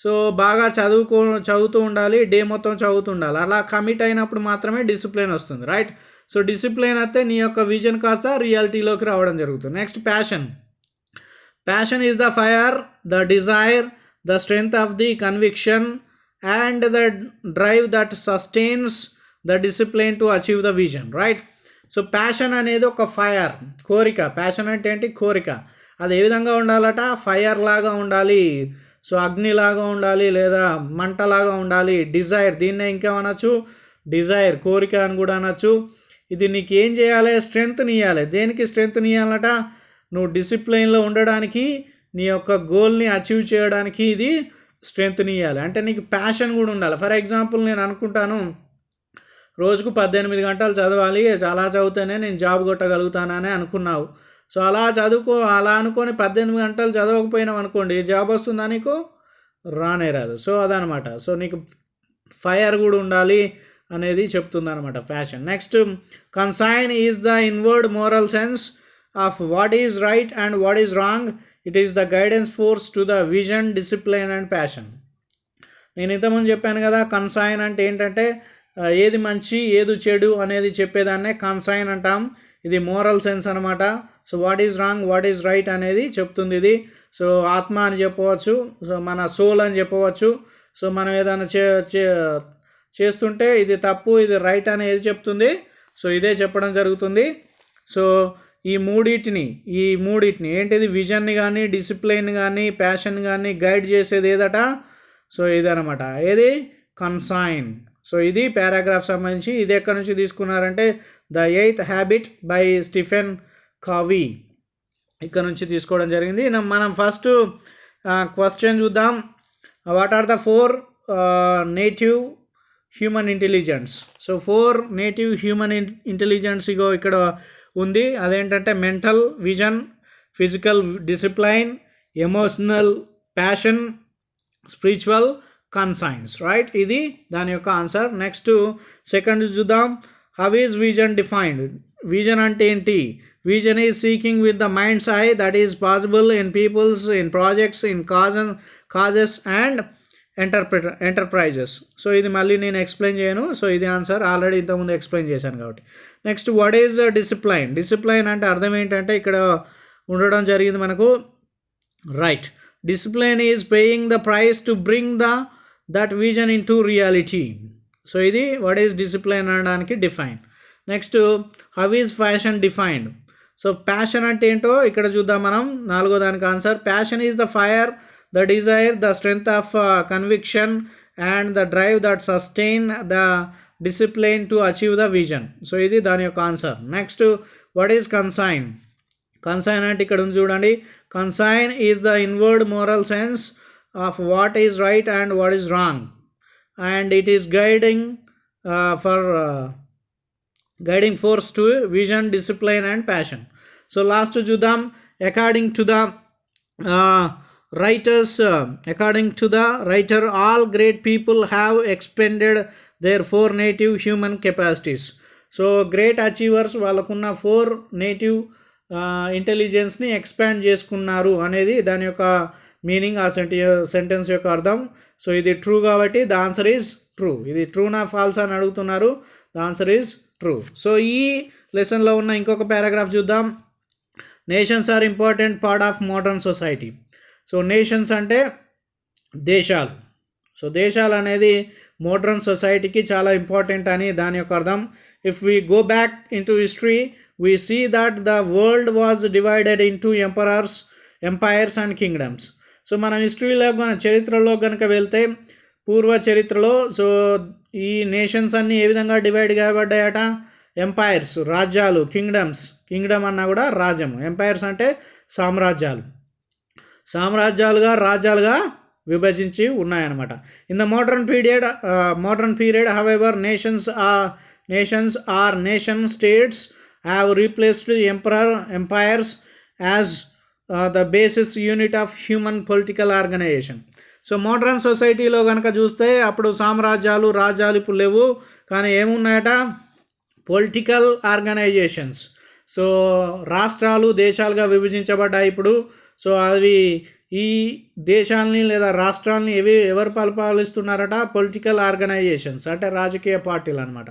సో బాగా చదువుతూ ఉండాలి, డే మొత్తం చదువుతూ ఉండాలి. అలా కమిట్ అయినప్పుడు మాత్రమే డిసిప్లిన్ వస్తుంది, రైట్. సో డిసిప్లిన్ అయితే నీ యొక్క విజన్ కాస్త రియాలిటీలోకి రావడం జరుగుతుంది. Next passion is the fire, the desire, the strength of the conviction and the drive that sustains the discipline to achieve the vision, right. So passion అనేది ఒక fire, కోరిక. Passion అంటే ఏంటి? కోరిక. అది ఏ విధంగా ఉండాలట? ఫైర్ లాగా ఉండాలి, సో అగ్నిలాగా ఉండాలి, లేదా మంటలాగా ఉండాలి. డిజైర్, దీన్నే ఇంకేమనొచ్చు? డిజైర్, కోరిక అని కూడా అనొచ్చు. ఇది నీకు ఏం చేయాలి? స్ట్రెంగ్త్ని ఇవ్వాలి. దేనికి స్ట్రెంగ్త్ని ఇవ్వాలట? నువ్వు డిసిప్లైన్లో ఉండడానికి, నీ యొక్క గోల్ని అచీవ్ చేయడానికి ఇది స్ట్రెంగ్త్ని ఇవ్వాలి. అంటే నీకు ప్యాషన్ కూడా ఉండాలి. ఫర్ ఎగ్జాంపుల్ నేను అనుకుంటాను, రోజుకు 18 గంటలు చదవాలి, చాలా చదివితేనే నేను జాబ్ కొట్టగలుగుతానని అనుకున్నావు. సో అలా అనుకొని 18 గంటలు చదవకపోయినావు అనుకోండి, జాబ్ వస్తుందా? నీకు రానే రాదు. సో అదనమాట. సో నీకు ఫైర్ కూడా ఉండాలి అనేది చెప్తుంది అనమాట passion. Next, consign is the inward moral sense of what is right and what is wrong. It is the guidance force to the vision, discipline and passion. నేను ఇంతకుముందు చెప్పాను కదా, కన్సైన్ అంటే ఏంటంటే ఏది మంచి ఏది చెడు అనేది చెప్పేదాన్నే కన్సైన్ అంటాం. ఇది మోరల్ సెన్స్ అనమాట. So what is wrong, what is right అనేది చెప్తుంది ఇది. సో ఆత్మ అని చెప్పవచ్చు, సో మన సోల్ అని చెప్పవచ్చు. సో మనం ఏదైనా చేస్తుంటే ఇది తప్పు, ఇది రైట్ అనేది చెప్తుంది. సో ఇదే చెప్పడం జరుగుతుంది. సో ఈ మూడింటిని ఏంటిది? విజన్ని కానీ, డిసిప్లిన్ కానీ, ప్యాషన్ కానీ గైడ్ చేసేది ఏదట? సో ఇదనమాట. ఏది? కన్సైన్. సో ఇది పారాగ్రాఫ్ సంబంధించి. ఇది ఎక్కడి నుంచి తీసుకున్నారంటే the 8th habit by Stephen Covey, ఇక్కడ నుంచి తీసుకోవడం జరిగింది. మనం ఫస్ట్ క్వశ్చన్ చూద్దాం. What are the 4 native human intelligence? So 4 native human intelligence ఇగో ఇక్కడ ఉంది. అదేంటంటే mental, vision, physical discipline, emotional, passion, spiritual, conscience, right. ఇది దాని యొక్క ఆన్సర్. నెక్స్ట్ సెకండ్ చూద్దాం. How is vision defined? Vision అంటే ఏంటి? Vision is seeking with the mind's eye that is possible in peoples, in projects, in causes and enterprises. So ఇది మళ్ళీ నేను explain చేయను. సో ఇది ఆన్సర్, ఆల్రెడీ ఇంతకుముందు explain చేశాను కాబట్టి. Next, what is discipline? Discipline అంటే అర్థం ఏంటంటే ఇక్కడ ఉండడం జరిగింది మనకు, right. Discipline is paying the price to bring that vision in to reality. So ఇది వాట్ ఈజ్ డిసిప్లైన్ అనడానికి define. Next, how is passion defined? So passion అంటే ఏంటో ఇక్కడ చూద్దాం మనం. 4వ దానికి answer, passion is the fire, the desire, the strength of conviction and the drive that sustain the discipline to achieve the vision. So ఇది దాని యొక్క answer. Next, what is consign? Consign అంటే ఇక్కడ ఉంది చూడండి. Consign is the inward moral sense of what is right and what is wrong, and it is guiding force to vision, discipline and passion. So last చూద్దాం. According to the writer, all great people have expended their 4 native human capacities. So great achievers వాళ్ళకున్న 4 native ఇంటెలిజెన్స్ని expand చేసుకున్నారు అనేది దాని యొక్క meaning, ఆ sentence యొక్క అర్థం. So ఇది ట్రూ కాబట్టి ద ఆన్సర్ ఈజ్ ట్రూ. ఇది ట్రూనా ఫాల్స్ అని అడుగుతున్నారు, the answer is true. So ఈ లెసన్లో ఉన్న ఇంకొక పారాగ్రాఫ్ చూద్దాం. Nations are important part of modern society. So nations అంటే దేశాలు. సో దేశాలు అనేది మోడర్న్ సొసైటీకి చాలా ఇంపార్టెంట్ అని దాని యొక్క అర్థం. If we go back into history we see that the world was divided into empires and kingdoms. So మనం హిస్టరీలో చరిత్రలో కనుక వెళ్తే పూర్వ చరిత్రలో సో ఈ నేషన్స్ అన్నీ ఏ విధంగా డివైడ్ కాబడ్డాయట? ఎంపైర్స్, రాజ్యాలు, కింగ్డమ్ అన్నా కూడా రాజ్యము, ఎంపైర్స్ అంటే రాజ్యాలుగా విభజించి ఉన్నాయన్నమాట. In the modern period however nations are nation states have replaced empires as the basis unit of human political organization. So modern సొసైటీలో కనుక చూస్తే అప్పుడు రాజ్యాలు ఇప్పుడు లేవు, కానీ ఏమున్నాయట? Political organisations. సో రాష్ట్రాలు, దేశాలుగా విభజించబడ్డాయి ఇప్పుడు. సో అవి ఈ దేశాలని లేదా రాష్ట్రాలని ఎవరు పరిపాలిస్తున్నారట? పొలిటికల్ ఆర్గనైజేషన్స్ అంటే రాజకీయ పార్టీలు అనమాట.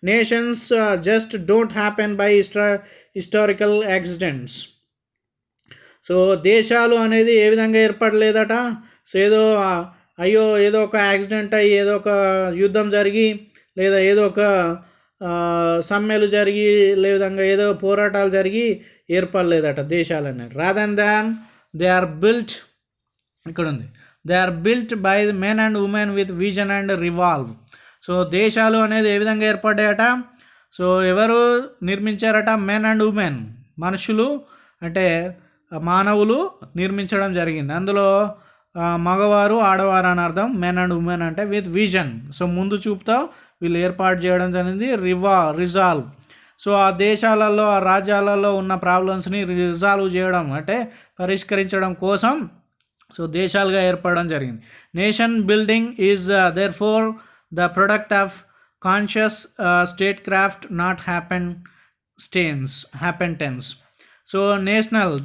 Nations just don't happen by historical accidents. So దేశాలు అనేది ఏ విధంగా ఏర్పడలేదట. సో అయ్యో ఏదో ఒక యాక్సిడెంట్ అయ్యి ఏదో ఒక యుద్ధం జరిగి లేదా ఏదో ఒక సమ్మెలు జరిగి విధంగా ఏదో పోరాటాలు జరిగి ఏర్పడలేదట దేశాలు అనేది. Rather than they are built, ఇక్కడ ఉంది, they are built by men and women with vision and revolve. So దేశాలు అనేది ఏ విధంగా ఏర్పడ్డాయట, సో ఎవరు నిర్మించారట, మెన్ అండ్ ఉమెన్, మనుషులు అంటే మానవులు నిర్మించడం జరిగింది. అందులో మగవారు ఆడవారు అని అర్థం, మెన్ అండ్ ఉమెన్ అంటే విత్ విజన్. సో ముందు చూపుతో వీళ్ళు ఏర్పాటు చేయడం జరిగింది. రిజాల్వ్, సో ఆ దేశాలలో ఆ రాజ్యాలలో ఉన్న ప్రాబ్లమ్స్ని రిజాల్వ్ చేయడం అంటే పరిష్కరించడం కోసం సో దేశాలుగా ఏర్పడడం జరిగింది. Nation building is therefore the product of conscious statecraft, not happenstance. So national,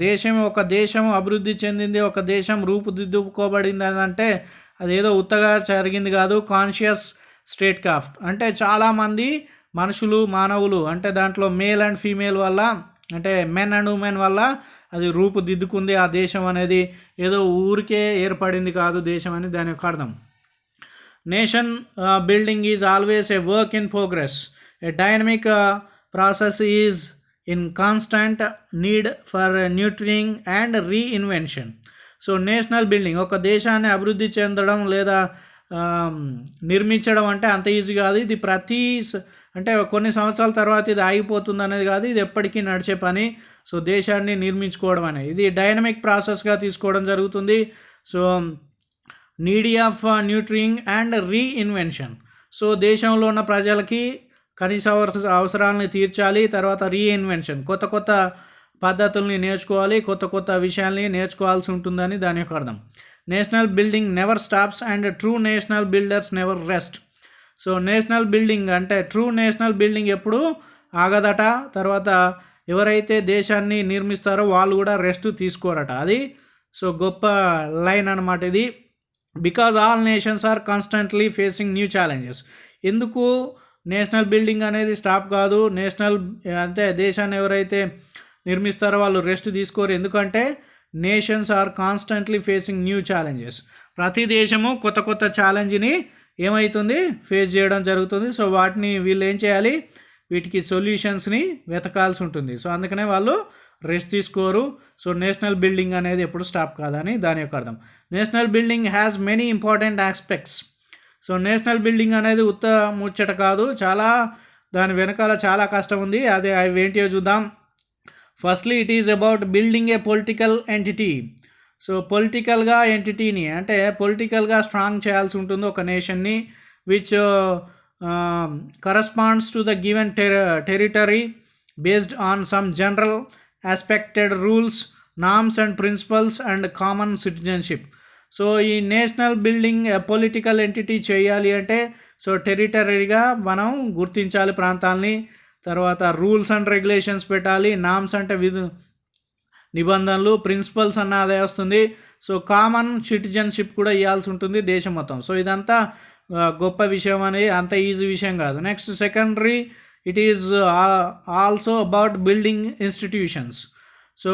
ఒక దేశం అభివృద్ధి చెందింది, ఒక దేశం రూపుదిద్దుకోబడింది అని అంటే అదేదో ఉత్తగా జరిగింది కాదు. కాన్షియస్ స్టేట్ క్రాఫ్ట్ అంటే చాలామంది మనుషులు, మానవులు అంటే దాంట్లో మేల్ అండ్ ఫీమేల్ వల్ల అంటే మెన్ అండ్ ఉమెన్ వల్ల అది రూపుదిద్దుకుంది ఆ దేశం అనేది. ఏదో ఊరికే ఏర్పడింది కాదు దేశం అని దాని యొక్క అర్థం. Nation building is always a work in progress. A dynamic process is in constant need for nurturing and reinvention. So national building, ఒక దేశాన్ని అభివృద్ధి చెందడం లేదా నిర్మించడం అంటే అంత ఈజీ కాదు. ఇది అంటే కొన్ని సంవత్సరాల తర్వాత ఇది ఆగిపోతుంది అనేది కాదు, ఇది ఎప్పటికీ నడిచే పని. సో దేశాన్ని నిర్మించుకోవడం అనేది ఇది డైనమిక్ ప్రాసెస్గా తీసుకోవడం జరుగుతుంది. So need of nurturing and reinvention. So దేశంలో ఉన్న ప్రజలకి కనీస అవసరాలని తీర్చాలి, తర్వాత రీఇన్వెన్షన్, కొత్త పద్ధతుల్ని నేర్చుకోవాలి, కొత్త విషయాల్ని నేర్చుకోవాల్సి ఉంటుందని దాని యొక్క అర్థం. National building never stops and true national builders never rest. So national building అంటే ట్రూ నేషనల్ బిల్డింగ్ ఎప్పుడు ఆగదట. తర్వాత ఎవరైతే దేశాన్ని నిర్మిస్తారో వాళ్ళు కూడా రెస్ట్ తీసుకోరట. అది సో గొప్ప లైన్ అన్నమాట ఇది. Because all nations are constantly facing new challenges. ఎందుకు నేషనల్ బిల్డింగ్ అనేది స్టాప్ కాదు, నేషనల్ అంటే దేశాన్ని ఎవరైతే నిర్మిస్తారో వాళ్ళు రెస్ట్ తీసుకోరు. ఎందుకంటే nations are constantly facing new challenges. ప్రతి దేశము కొత్త ఛాలెంజ్ని ఏమవుతుంది ఫేస్ చేయడం జరుగుతుంది. సో వాటిని వీళ్ళు ఏం చేయాలి, వీటికి సొల్యూషన్స్ని వెతకాల్సి ఉంటుంది. సో అందుకనే వాళ్ళు రెస్ట్ తీసుకోరు. సో నేషనల్ బిల్డింగ్ అనేది ఎప్పుడు స్టాప్ కాదని దాని యొక్క అర్థం. National building has many important aspects. So national building అనేది ముచ్చట కాదు, దాని వెనకాల చాలా కష్టం ఉంది. అవి ఏంటియో చూద్దాం. Firstly it is about building a political entity. So పొలిటికల్గా ఎంటిటీని అంటే పొలిటికల్గా స్ట్రాంగ్ చేయాల్సి ఉంటుంది ఒక నేషన్ని, which corresponds to the given territory based on some general aspected rules, norms and principles and common citizenship. So ఈ నేషనల్ బిల్డింగ్ పొలిటికల్ ఎంటిటీ చేయాలి అంటే సో టెరిటరీగా మనం గుర్తించాలి ప్రాంతాలని, తర్వాత రూల్స్ అండ్ రెగ్యులేషన్స్ పెట్టాలి, నామ్స్ అంటే నిబంధనలు, ప్రిన్సిపల్స్ అన్న అదే వస్తుంది. సో కామన్ సిటిజన్షిప్ కూడా ఇవ్వాల్సి ఉంటుంది దేశం మొత్తం. సో ఇదంతా గొప్ప విషయం అనేది అంత ఈజీ విషయం కాదు. Next secondary, it is also about building institutions. So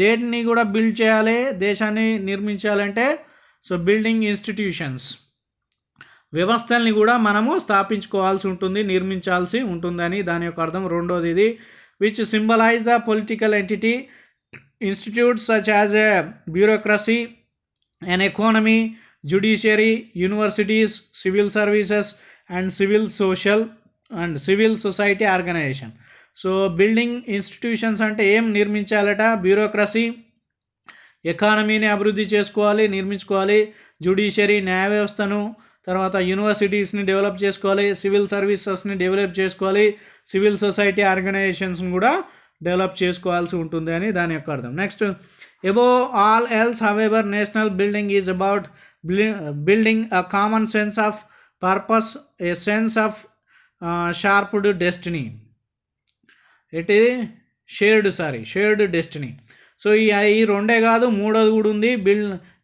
దేన్ని కూడా బిల్డ్ చేయాలి, దేశాన్ని నిర్మించాలంటే సో బిల్డింగ్ ఇన్స్టిట్యూషన్స్, వ్యవస్థల్ని కూడా మనము స్థాపించుకోవాల్సి ఉంటుంది, నిర్మించాల్సి ఉంటుందని దాని యొక్క అర్థం. రెండోది ఇది, which symbolize the political entity, institutes such as a bureaucracy, an economy, judiciary, universities, civil services and civil society organization. So building institutions అంటే ఏం నిర్మించాలట, బ్యూరోక్రసీ, ఎకానమీని అభివృద్ధి చేసుకోవాలి, నిర్మించుకోవాలి, జ్యుడిషియరీ న్యాయ వ్యవస్థను, తర్వాత యూనివర్సిటీస్ని డెవలప్ చేసుకోవాలి, సివిల్ సర్వీసెస్ని డెవలప్ చేసుకోవాలి, సివిల్ సొసైటీ ఆర్గనైజేషన్స్ని కూడా డెవలప్ చేసుకోవాల్సి ఉంటుంది అని దాని యొక్క అర్థం. Next, above all else however national building is about building a common sense of purpose, a sense of sharpened destiny. It is shared destiny. So ఈ రెండే కాదు, మూడోది కూడా ఉంది,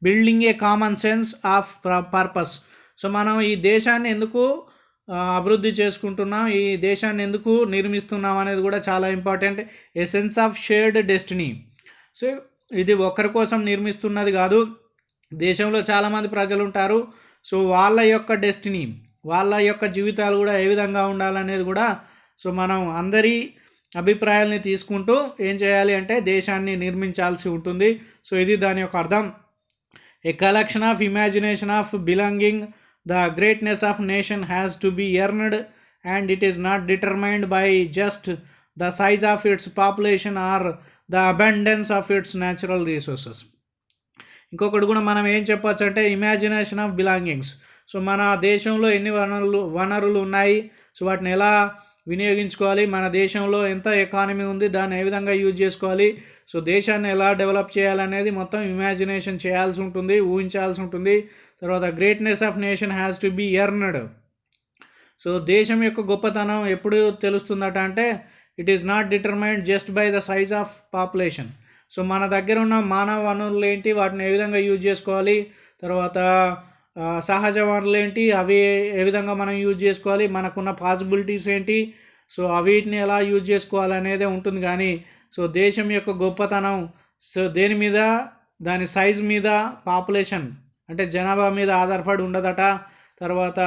building a common sense of purpose. So మనం ఈ దేశాన్ని ఎందుకు అభివృద్ధి చేసుకుంటున్నాం, ఈ దేశాన్ని ఎందుకు నిర్మిస్తున్నాం అనేది కూడా చాలా important. A sense of shared destiny. So ఇది ఒక్కరి కోసం నిర్మిస్తున్నది కాదు, దేశంలో చాలామంది ప్రజలు ఉంటారు. సో వాళ్ళ యొక్క డెస్టినీ, వాళ్ళ యొక్క జీవితాలు కూడా ఏ విధంగా ఉండాలనేది కూడా సో మనం అందరి అభిప్రాయాల్ని తీసుకుంటూ ఏం చేయాలి అంటే దేశాన్ని నిర్మించాల్సి ఉంటుంది. సో ఇది దాని యొక్క అర్థం. A collection of imagination of belonging the greatness of nation has to be earned and it is not determined by just the size of its population or the abundance of its natural resources. ఇంకొకటి కూడా మనం ఏం చెప్పొచ్చు అంటే imagination of belongings. So మన దేశంలో ఎన్ని వనరులు ఉన్నాయి, సో వాటిని ఎలా వినియోగించుకోవాలి, మన దేశంలో ఎంత ఎకానమీ ఉంది, దాన్ని ఏ విధంగా యూజ్ చేసుకోవాలి, సో దేశాన్ని ఎలా డెవలప్ చేయాలనేది మొత్తం ఇమాజినేషన్ చేయాల్సి ఉంటుంది, ఊహించాల్సి ఉంటుంది. తర్వాత greatness of nation has to be earned. So దేశం యొక్క గొప్పతనం ఎప్పుడు తెలుస్తుందట అంటే it is not determined just by the size of population. So మన దగ్గర ఉన్న మానవ వనరులు ఏంటి, వాటిని ఏ విధంగా యూజ్ చేసుకోవాలి, తర్వాత సహజ వనరులు ఏంటి, అవి ఏ విధంగా మనం యూజ్ చేసుకోవాలి, మనకున్న పాసిబిలిటీస్ ఏంటి, సో వీటిని ఎలా యూజ్ చేసుకోవాలనేదే ఉంటుంది. కానీ సో దేశం యొక్క గొప్పతనం సో దేని మీద, దాని సైజ్ మీద, పాపులేషన్ అంటే జనాభా మీద ఆధారపడి ఉండదట. తర్వాత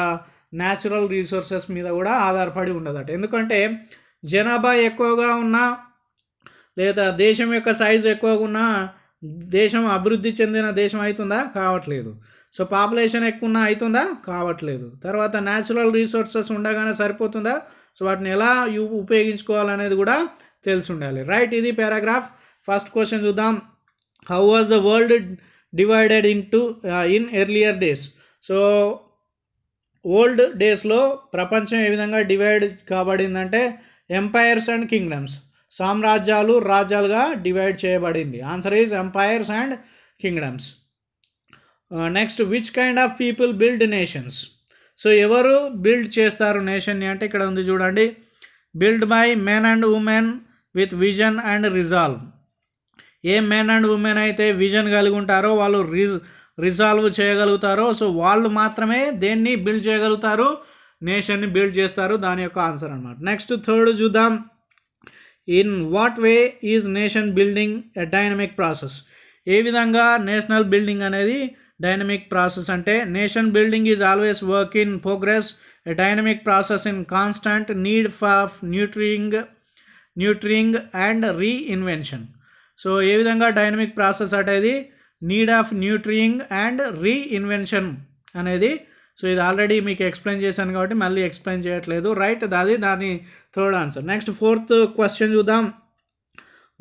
న్యాచురల్ రిసోర్సెస్ మీద కూడా ఆధారపడి ఉండదట. ఎందుకంటే జనాభా ఎక్కువగా ఉన్నా లేదా దేశం యొక్క సైజు ఎక్కువగా ఉన్నా దేశం అభివృద్ధి చెందిన దేశం అవుతుందా? కావట్లేదు. సో పాపులేషన్ ఎక్కువ ఉన్నా అవుతుందా? కావట్లేదు. తర్వాత న్యాచురల్ రిసోర్సెస్ ఉండగానే సరిపోతుందా? సో వాటిని ఎలా ఉపయోగించుకోవాలనేది కూడా తెలిసి ఉండాలి. రైట్, ఇది పారాగ్రాఫ్. ఫస్ట్ క్వశ్చన్ చూద్దాం. How was the world divided in earlier days? So old డేస్లో ప్రపంచం ఏ విధంగా డివైడ్ కాబడిందంటే ఎంపైర్స్ అండ్ కింగ్డమ్స్, సామ్రాజ్యాలు రాజ్యాలుగా డివైడ్ చేయబడింది. Answer is empires and kingdoms. Next, which kind of people build nations? So ఎవరు బిల్డ్ చేస్తారు నేషన్ని అంటే ఇక్కడ ఉంది చూడండి, build by men and women with vision and resolve. ఏ మెన్ అండ్ ఉమెన్ అయితే విజన్ కలిగి ఉంటారో, వాళ్ళు రిజాల్వ్ చేయగలుగుతారో, సో వాళ్ళు మాత్రమే దేన్ని బిల్డ్ చేయగలుగుతారు, నేషన్ని బిల్డ్ చేస్తారు. దాని యొక్క ఆన్సర్ అన్నమాట. నెక్స్ట్ థర్డ్ చూద్దాం. In what way is nation building a dynamic process? ఏ విధంగా నేషనల్ బిల్డింగ్ అనేది డైనమిక్ ప్రాసెస్ అంటే nation building is always work in progress, a dynamic process in constant need of nurturing and reinvention. So ఏ విధంగా dynamic process అనేది need of nurturing and reinvention అనేది. So ఇది already మీకు explain చేశాను కాబట్టి మళ్ళీ ఎక్స్ప్లెయిన్ చేయట్లేదు. రైట్, అది దాని third answer. Next fourth question చూద్దాం.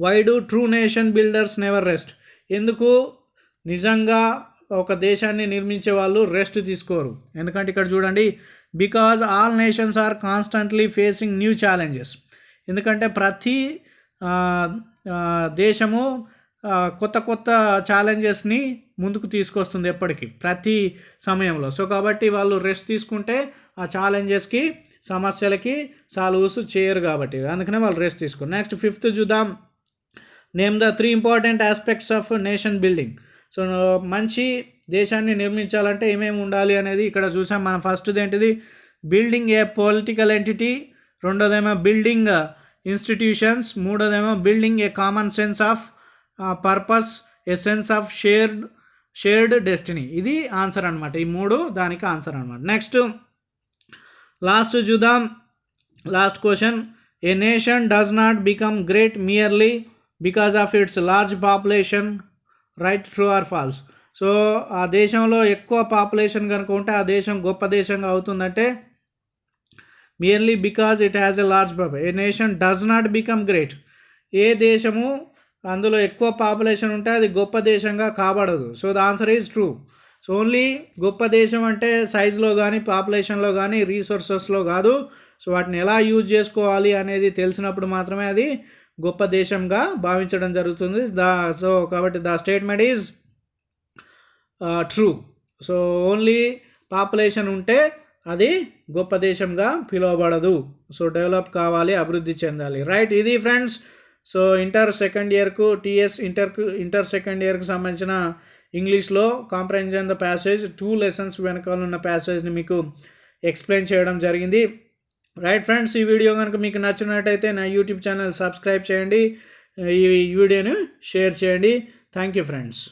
Why do true nation builders never rest? ఎందుకు నిజంగా ఒక దేశాన్ని నిర్మించే వాళ్ళు రెస్ట్ తీసుకోరు? ఎందుకంటే ఇక్కడ చూడండి, because all nations are constantly facing new challenges. ఎందుకంటే ప్రతి దేశము కొత్త కొత్త ఛాలెంజెస్ని ముందుకు తీసుకొస్తుంది ఎప్పటికీ, ప్రతి సమయంలో. సో కాబట్టి వాళ్ళు రెస్ట్ తీసుకుంటే ఆ ఛాలెంజెస్కి, సమస్యలకి సాల్వ్స్ చేయరు కాబట్టి, అందుకనే వాళ్ళు రెస్ట్ తీసుకోరు. నెక్స్ట్ ఫిఫ్త్ చూద్దాం. Name the 3 important aspects of nation building. So మంచి దేశాన్ని నిర్మించాలంటే ఏమేమి ఉండాలి అనేది ఇక్కడ చూసాం మనం. ఫస్ట్ది ఏంటిది? బిల్డింగ్ ఏ పొలిటికల్ ఎంటిటీ, రెండోదేమో బిల్డింగ్ ఇన్స్టిట్యూషన్స్, మూడోదేమో building a common sense of purpose, a sense of shared destiny. ఇది ఆన్సర్ అనమాట. ఈ మూడు దానికి ఆన్సర్ అనమాట. నెక్స్ట్ లాస్ట్ చూద్దాం. Last question. A nation does not become great merely because of its large population, right, true or false? So ఆ దేశంలో ఎక్కువ పాపులేషన్ కనుక ఉంటే ఆ దేశం గొప్ప దేశంగా అవుతుందంటే merely because it has a large population. A nation does not become great, ఏ దేశము అందులో ఎక్కువ పాపులేషన్ ఉంటే అది గొప్ప దేశంగా కాబడదు. So the answer is true. So only గొప్ప దేశం అంటే సైజులో కానీ, పాపులేషన్లో కానీ, రీసోర్సెస్లో కాదు. సో వాటిని ఎలా యూజ్ చేసుకోవాలి అనేది తెలిసినప్పుడు మాత్రమే అది గొప్ప దేశంగా భావించడం జరుగుతుంది. సో కాబట్టి the statement is true. So only population ఉంటే అది గొప్ప దేశంగా పిలువబడదు. సో డెవలప్ కావాలి, అభివృద్ధి చెందాలి. రైట్, ఇది ఫ్రెండ్స్. సో ఇంటర్ సెకండ్ ఇయర్కు టీఎస్ ఇంటర్ సెకండ్ ఇయర్కి సంబంధించిన ఇంగ్లీష్లో కాంప్రహెన్షన్ ద ప్యాసేజ్ 2 లెసన్స్ వెనకాల ఉన్న ప్యాసేజ్ని మీకు ఎక్స్ప్లెయిన్ చేయడం జరిగింది. రైట్ ఫ్రెండ్స్, ఈ వీడియో కనుక మీకు నచ్చినట్టయితే నా యూట్యూబ్ ఛానల్ సబ్స్క్రైబ్ చేయండి, ఈ వీడియోని షేర్ చేయండి. Thank you friends.